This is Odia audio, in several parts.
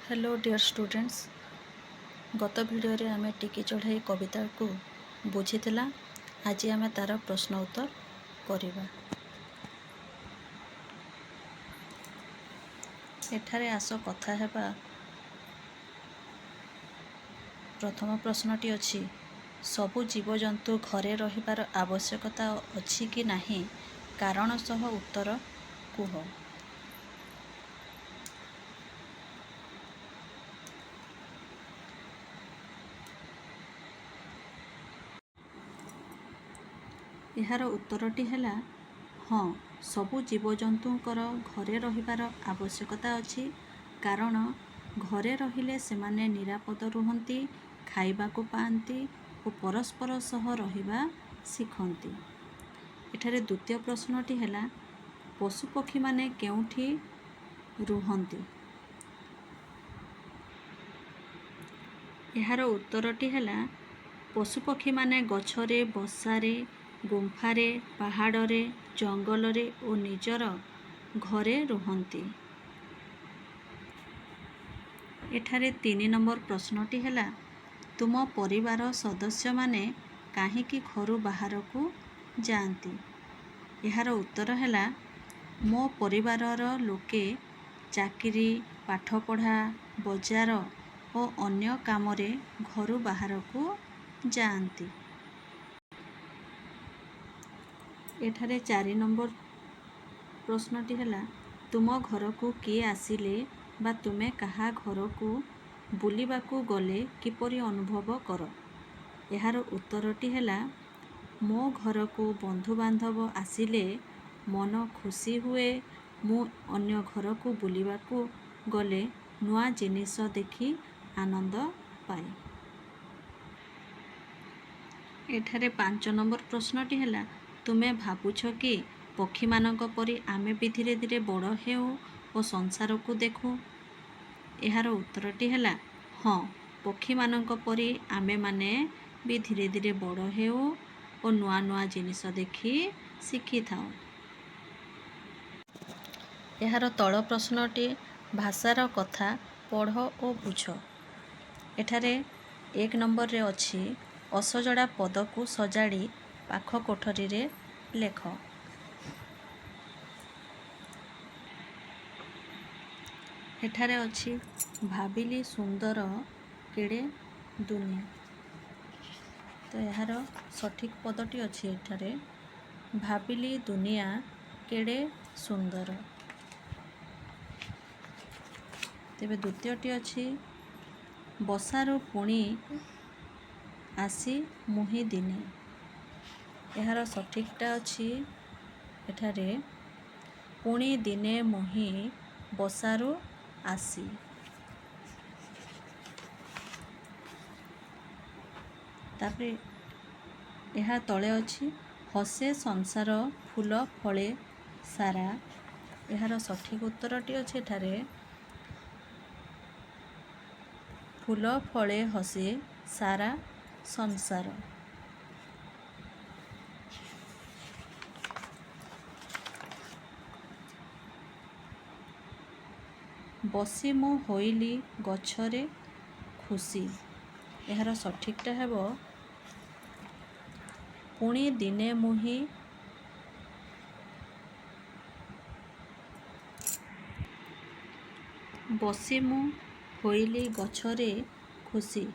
Hello dear students. गत भिडियो रे आमे टिकी चढ़ाई कविता को बुझीथिला। आज आमे तार प्रश्न उत्तर करिबा। एठारे आस कथा हेबा। प्रथम प्रश्नटी अछि, सबु जीवजंतु घरे रहिबार आवश्यकता अछि कि नाही, कारण सह उत्तर कुह। यार उत्तरटी हैला हाँ, सबु जीवजंतुंकर घरे रहिबार आवश्यकता अछि, कारण घरे रहिले सेमाने निरापद रुहंती, खाइबाकू पाआंती और परस्पर सह रहिबा शिखंती। एठारे द्वितीय प्रश्नटी हैला, पशुपक्षी माने केउठी रुहंती। यार उत्तरटी हैला, पशुपक्षी माने गछरे, बसारे, गुंफारे, पहाड़रे, जंगलरे और निजर घरे रुहंती। एठारे 3 नंबर प्रश्नटी हैला, तुम परिवार सदस्य माने काहींकी घरु बाहर को जाती। यार उत्तर हैला, मो परिवारर लोके चाकिरी, पाठपढ़ा, बजार और अन्य कामरे घरु बाहर को जाती। एठारे 4 नंबर प्रश्नटी हैला, तुम घर को किए आसिले बा तुमे कहा घर को बुलिबाकू गले किपरि अनुभव कर। यार उत्तरटी हैला, मो घर को बंधु बांधव आसिले मन खुशी हुए। मु अन्य घर को बुलिबाकू गले नुआ जिनिस देखी आनंद पाए। एठारे 5 नंबर प्रश्नटी हैला, तुमे भाबुछ कि पक्षी मानक परि आमे भी धीरे धीरे बड़ हेउ और संसार को देखू। यार उत्तरटी हैला हाँ, पक्षी मानक परि आमे माने भी धीरे धीरे बड़ हेउ और नुआ नुआ जिनिस देखी शिखी थाउ। यार तल प्रश्नटी, भाषार कथा पढ़ और बुझ। एठारे 1 नंबर रे अछि, असजड़ा पद को सजाड़ी पाख कोठरी रे लेख। एठारे अछि, भाबिली सुंदर केड़े दुनिया। तो यार सठिक पदटी अछि एठारे, भाबिली दुनिया केड़े सुंदर। तेबे द्वितीयटी अछि, बसारू पुणी आसी मुहि दिने। यार सठिकटा अछि एठारे, पुणी दिने मुहि बसारू आसी। तापरे यह तले अछि, हसे संसार फूल फले सारा। यार सठिक उत्तरटी अछि एठारे, फूल फले हसे सारा संसार। बसी मु होइली गछरे खुशी। यार सठिकटा हेबो, पुणी दिने मुहि बसी मु होइली गछरे खुशी।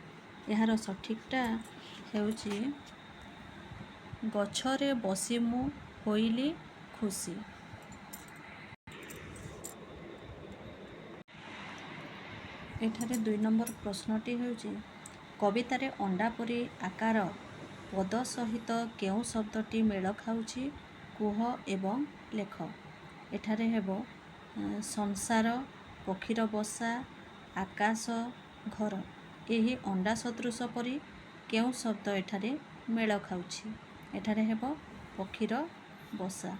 यार सठिकटा हेउची, गछरे बसी मु होइली खुशी। एठारे 2 नंबर प्रश्नटी हेउची, कवितारे अंडा परी आकार पद सहित केउ शब्दटी मेल खाउची कुह एवं लेख। एठारे हेबो संसार, पक्षीर बसा, आकाश, घर। एही अंडा सदृश परी केउ शब्द एठारे मेल खाउची। एठारे हेबो पक्षीर बसा।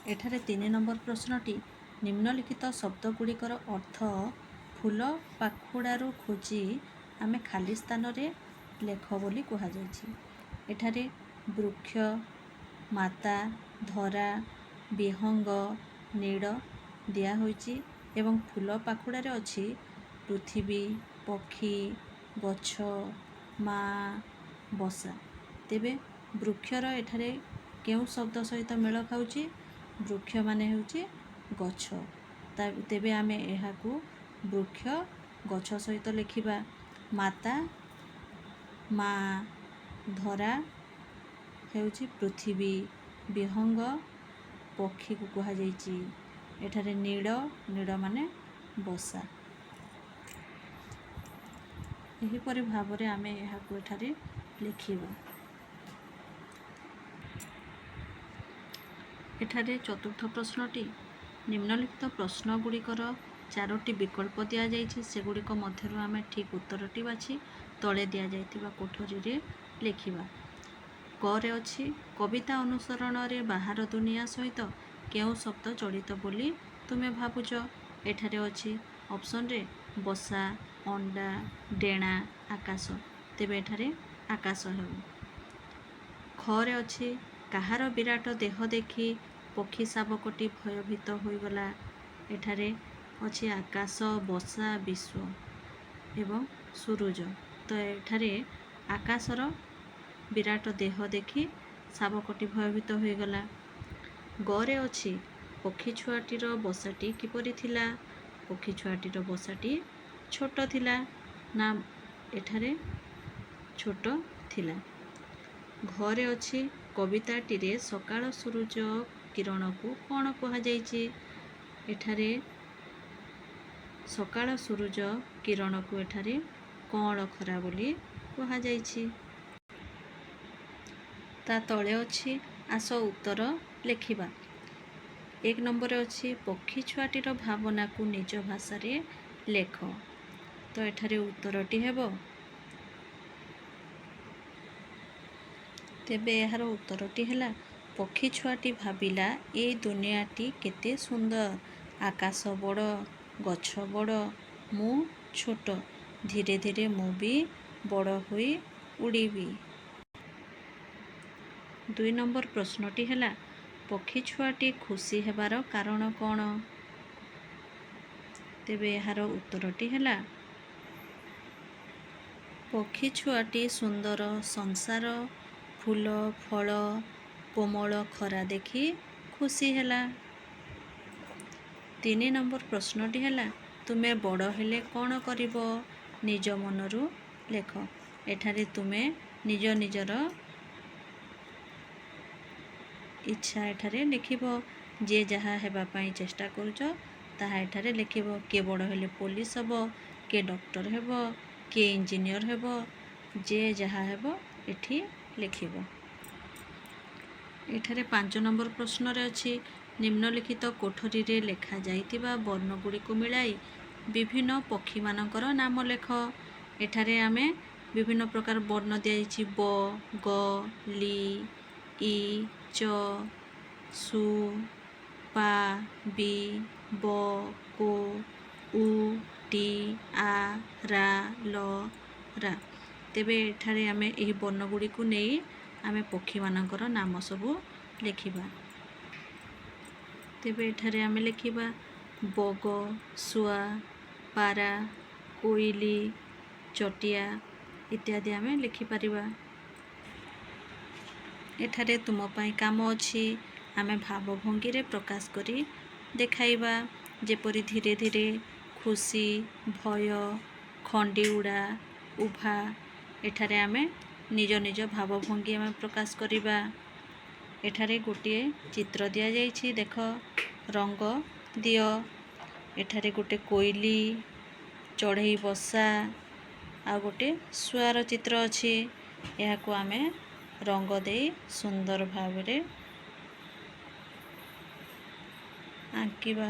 एठारे 3 नंबर प्रश्नटी, निम्नलिखित शब्द गुड़िकर अर्थ फूल पाखुड़ारू खोजी आमे खाली स्थान रे लेख बोली कहा जायछि। एठारे वृक्ष, माता, धरा, विहंग, नीड़ दिया होइछि। ଏବଂ ଫୁଲ ପାଖୁଡ଼ାରେ ଅଛି ପୃଥିବୀ, ପକ୍ଷୀ, ଗଛ, ମା, ବସା। ତେବେ ବୃକ୍ଷର ଏଠାରେ କେଉଁ ଶବ୍ଦ ସହିତ ମେଳ ଖାଉଛି? ବୃକ୍ଷ ମାନେ ହେଉଛି ଗଛ। ତେବେ ଆମେ ଏହାକୁ ବୃକ୍ଷ ଗଛ ସହିତ ଲେଖିବା। ମାତା, ମା, ଧରା ହେଉଛି ପୃଥିବୀ, ବିହଙ୍ଗ ପକ୍ଷୀକୁ କୁହାଯାଇଛି। ଏଠାରେ ନୀଡ଼, ନୀଡ଼ ମାନେ ବସା। ଏହିପରି ଭାବରେ ଆମେ ଏହାକୁ ଏଠାରେ ଲେଖିବା। ଏଠାରେ ଚତୁର୍ଥ ପ୍ରଶ୍ନଟି, ନିମ୍ନଲିଖିତ ପ୍ରଶ୍ନ ଗୁଡ଼ିକର 4ଟି ବିକଳ୍ପ ଦିଆଯାଇଛି। ସେଗୁଡ଼ିକ ମଧ୍ୟରୁ ଆମେ ଠିକ୍ ଉତ୍ତରଟି ବାଛି ତଳେ ଦିଆଯାଇଥିବା କୋଠରୀରେ ଲେଖିବା। କରେ ଅଛି, କବିତା ଅନୁସରଣରେ ବାହାର ଦୁନିଆ ସହିତ କେଉଁ ଶବ୍ଦ ଜଡ଼ିତ ବୋଲି ତୁମେ ଭାବୁଛ? ଏଠାରେ ଅଛି ଅପସନରେ ବସା, ଅଣ୍ଡା, ଡେଣା, ଆକାଶ। ତେବେ ଏଠାରେ ଆକାଶ ହେବ। ଖରେ ଅଛି, କାହାର ବିରାଟ ଦେହ ଦେଖି ପକ୍ଷୀ ଶାବକଟି ଭୟଭୀତ ହୋଇଗଲା? ଏଠାରେ ଅଛି ଆକାଶ, ବସା, ବିଶ୍ୱ ଏବଂ ସୂରୁଜ। ତ ଏଠାରେ ଆକାଶର ବିରାଟ ଦେହ ଦେଖି ଶାବକଟି ଭୟଭୀତ ହୋଇଗଲା। ଗରେ ଅଛି, ପକ୍ଷୀ ଛୁଆଟିର ବସାଟି କିପରି ଥିଲା? ପକ୍ଷୀ ଛୁଆଟିର ବସାଟି ଛୋଟ ଥିଲା ନା ଏଠାରେ ଛୋଟ ଥିଲା। ଘରେ ଅଛି, କବିତାଟିରେ ସକାଳ ସୂରୁଜ କିରଣକୁ କ'ଣ କୁହାଯାଇଛି? ଏଠାରେ ସକାଳ ସୂରୁଜ କିରଣକୁ ଏଠାରେ କଅଁଳ ଖରା ବୋଲି କୁହାଯାଇଛି। ତା ତଳେ ଅଛି, ଆସ ଉତ୍ତର ଲେଖିବା। 1 ନମ୍ବରରେ ଅଛି, ପକ୍ଷୀ ଛୁଆଟିର ଭାବନାକୁ ନିଜ ଭାଷାରେ ଲେଖ। ତ ଏଠାରେ ଉତ୍ତରଟି ହେବ। ତେବେ ଏହାର ଉତ୍ତରଟି ହେଲା, ପକ୍ଷୀ ଛୁଆଟି ଭାବିଲା, ଏ ଦୁନିଆଟି କେତେ ସୁନ୍ଦର। ଆକାଶ ବଡ଼, ଗଛ ବଡ଼, ମୁଁ ଛୋଟ। ଧୀରେ ଧୀରେ ମୁଁ ବି ବଡ଼ ହୋଇ ଉଡ଼ିବି। 2 ନମ୍ବର ପ୍ରଶ୍ନଟି ହେଲା, ପକ୍ଷୀ ଛୁଆଟି ଖୁସି ହେବାର କାରଣ କ'ଣ? ତେବେ ଏହାର ଉତ୍ତରଟି ହେଲା, ପକ୍ଷୀ ଛୁଆଟି ସୁନ୍ଦର ସଂସାର, ଫୁଲ, ଫଳ, କୋମଳ ଖରା ଦେଖି ଖୁସି ହେଲା। 3 ନମ୍ବର ପ୍ରଶ୍ନଟି ହେଲା, ତୁମେ ବଡ଼ ହେଲେ କ'ଣ କରିବ? ନିଜ ମନରୁ ଲେଖ। ଏଠାରେ ତୁମେ ନିଜ ନିଜର ଇଚ୍ଛା ଏଠାରେ ଲେଖିବ। ଯିଏ ଯାହା ହେବା ପାଇଁ ଚେଷ୍ଟା କରୁଛ ତାହା ଏଠାରେ ଲେଖିବ। କିଏ ବଡ଼ ହେଲେ ପୋଲିସ ହେବ, କିଏ ଡକ୍ଟର ହେବ, କିଏ ଇଞ୍ଜିନିୟର ହେବ, ଯିଏ ଯାହା ହେବ ଏଠି ଲେଖିବ। ଏଠାରେ 5 ନମ୍ବର ପ୍ରଶ୍ନରେ ଅଛି, ନିମ୍ନଲିଖିତ କୋଠରୀରେ ଲେଖାଯାଇଥିବା ବର୍ଣ୍ଣଗୁଡ଼ିକୁ ମିଳାଇ ବିଭିନ୍ନ ପକ୍ଷୀମାନଙ୍କର ନାମ ଲେଖ। ଏଠାରେ ଆମେ ବିଭିନ୍ନ ପ୍ରକାର ବର୍ଣ୍ଣ ଦିଆଯାଇଛି। ବ, ଗ, ଲି, ଇ, ଚ, ସୁ, ପା, ବି, ବ, କୋ, ଉ, ଟି, ଆ, ରା, ଲ, ରା। ତେବେ ଏଠାରେ ଆମେ ଏହି ବର୍ଣ୍ଣଗୁଡ଼ିକୁ ନେଇ ଆମେ ପକ୍ଷୀମାନଙ୍କର ନାମ ସବୁ ଲେଖିବା। ତେବେ ଏଠାରେ ଆମେ ଲେଖିବା ବଗ, ଶୁଆ, ପାରା, କୋଇଲି, ଚଟିଆ ଇତ୍ୟାଦି ଆମେ ଲେଖିପାରିବା। ଏଠାରେ ତୁମ ପାଇଁ କାମ ଅଛି। ଆମେ ଭାବଭଙ୍ଗୀରେ ପ୍ରକାଶ କରି ଦେଖାଇବା। ଯେପରି ଧୀରେ ଧୀରେ, ଖୁସି, ଭୟ, ଖଣ୍ଡିଉଡ଼ା, ଉଭା। ଏଠାରେ ଆମେ ନିଜ ନିଜ ଭାବଭଙ୍ଗୀ ଆମେ ପ୍ରକାଶ କରିବା। ଏଠାରେ ଗୋଟିଏ ଚିତ୍ର ଦିଆଯାଇଛି, ଦେଖ, ରଙ୍ଗ ଦିଅ। ଏଠାରେ ଗୋଟେ କୋଇଲି, ଚଢ଼େଇ ବସା ଆଉ ଗୋଟେ ଶୁଆର ଚିତ୍ର ଅଛି। ଏହାକୁ ଆମେ ରଙ୍ଗ ଦେଇ ସୁନ୍ଦର ଭାବରେ ଆଙ୍କିବା।